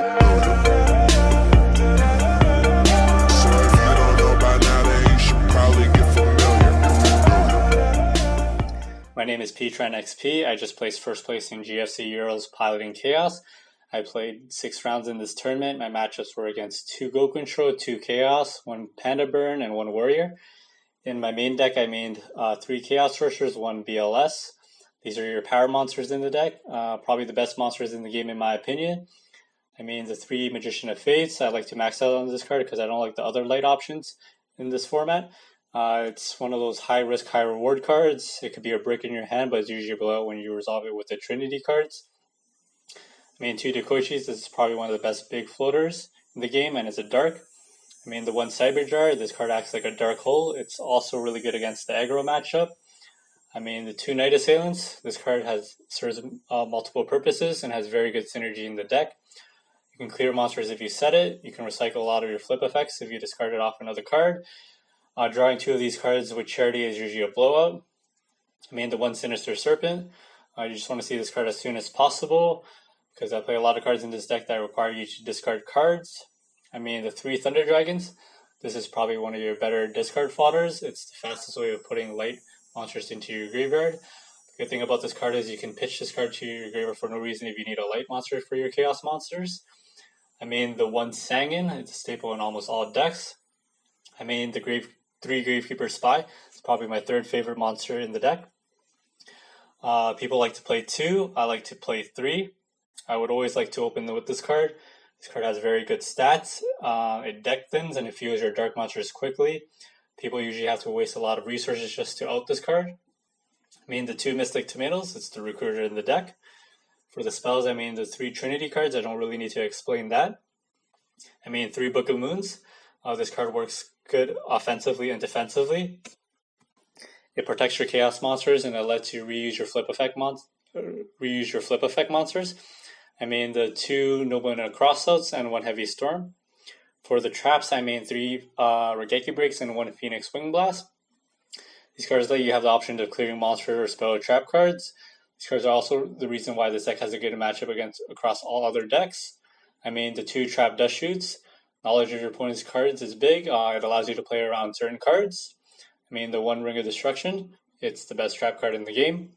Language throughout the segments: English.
familiar. So if you don't know by now, then you should probably get familiar. My name is Ptranxp. I just placed first place in GFC Euros piloting Chaos. I played 6 rounds in this tournament. My matchups were against 2 Go Control, 2 Chaos, 1 Panda Burn, and 1 Warrior. In my main deck, I mained 3 Chaos Sorcerers, 1 BLS. These are your power monsters in the deck. Probably the best monsters in the game in my opinion. I mained the 3 Magician of Fates. I like to max out on this card because I don't like the other light options in this format. It's one of those high risk, high reward cards. It could be a brick in your hand, but it's usually a blowout when you resolve it with the Trinity cards. I mean, 2 Dekoichis, this is probably one of the best big floaters in the game, and it's a dark. I mean, the 1 Cyber Jar, this card acts like a dark hole. It's also really good against the aggro matchup. I mean, the 2 Night Assailants, this card serves multiple purposes and has very good synergy in the deck. You can clear monsters if you set it. You can recycle a lot of your flip effects if you discard it off another card. Drawing 2 of these cards with Charity is usually a blowout. I mean, the 1 Sinister Serpent, you just want to see this card as soon as possible, because I play a lot of cards in this deck that require you to discard cards. I mean, the 3 Thunder Dragons, this is probably one of your better discard fodders. It's the fastest way of putting light monsters into your graveyard. The good thing about this card is you can pitch this card to your graveyard for no reason if you need a light monster for your Chaos monsters. I mean, the 1 Sangin, it's a staple in almost all decks. I mean, the 3 Gravekeeper Spy, it's probably my 3rd favorite monster in the deck. People like to play 2, I like to play 3. I would always like to open with this card. This card has very good stats. It deck thins and it fuels your dark monsters quickly. People usually have to waste a lot of resources just to out this card. I mean, the 2 Mystic Tomatoes, it's the recruiter in the deck. For the spells, I mean, the 3 Trinity cards, I don't really need to explain that. I mean, 3 Book of Moons, this card works good offensively and defensively. It protects your Chaos monsters and it lets you reuse your flip effect monsters. I mean, the 2 Noble Crossouts and 1 Heavy Storm. For the traps, I made 3 Regeki Breaks and 1 Phoenix Wing Blast. These cards let you have the option of clearing monster or spell or trap cards. These cards are also the reason why this deck has a good matchup across all other decks. I mean, the 2 Trap Dust Shoots. Knowledge of your opponent's cards is big. It allows you to play around certain cards. I mean, the 1 Ring of Destruction. It's the best trap card in the game.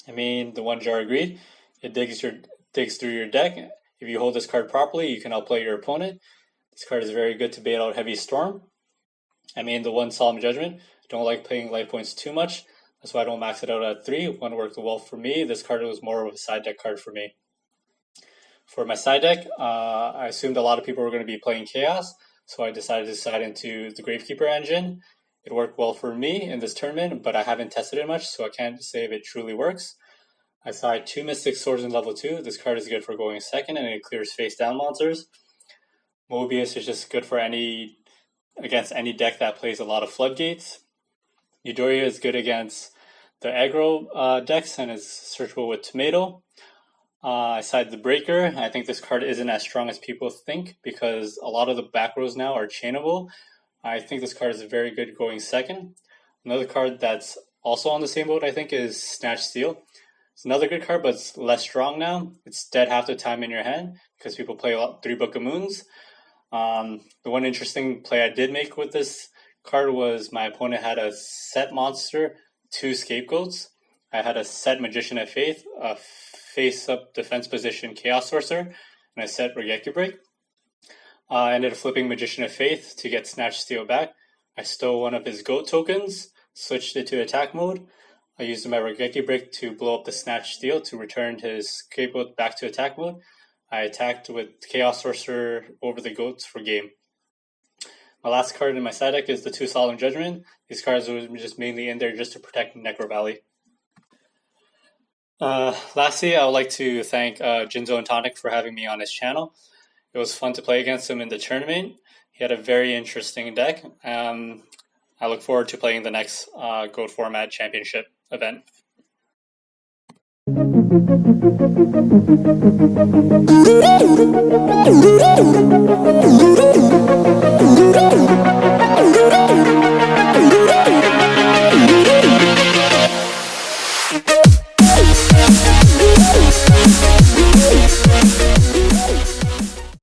I mean, the 1 Jar of Greed. It digs through your deck. If you hold this card properly, you can outplay your opponent. This card is very good to bait out Heavy Storm. I mean, the 1 Solemn Judgment. I don't like playing life points too much. That's why I don't max it out at 3. 1 worked well for me. This card was more of a side deck card for me. For my side deck, I assumed a lot of people were going to be playing Chaos, so I decided to side into the Gravekeeper engine. It worked well for me in this tournament, but I haven't tested it much, so I can't say if it truly works. I side 2 Mystic Swords in level 2. This card is good for going second, and it clears face down monsters. Mobius is just good for against any deck that plays a lot of Floodgates. Eudoria is good against the aggro decks and is searchable with Tomato. I side the Breaker. I think this card isn't as strong as people think because a lot of the back rows now are chainable. I think this card is very good going second. Another card that's also on the same boat, I think, is Snatch Steal. It's another good card, but it's less strong now. It's dead half the time in your hand because people play 3 Book of Moons. The one interesting play I did make with this card was my opponent had a set monster, 2 Scapegoats. I had a set Magician of Faith, a face-up defense position Chaos Sorcerer, and a set Regeki Break. I ended up flipping Magician of Faith to get Snatch Steal back. I stole one of his Goat tokens, switched it to attack mode. I used my Regeki Break to blow up the Snatch Steal to return his Scapegoat back to attack mode. I attacked with Chaos Sorcerer over the Goats for game. My last card in my side deck is the 2 Solemn Judgment. These cards were just mainly in there just to protect Necro Valley. Lastly, I would like to thank Jinzo&Tonic for having me on his channel. It was fun to play against him in the tournament. He had a very interesting deck. I look forward to playing the next Goat Format Championship event.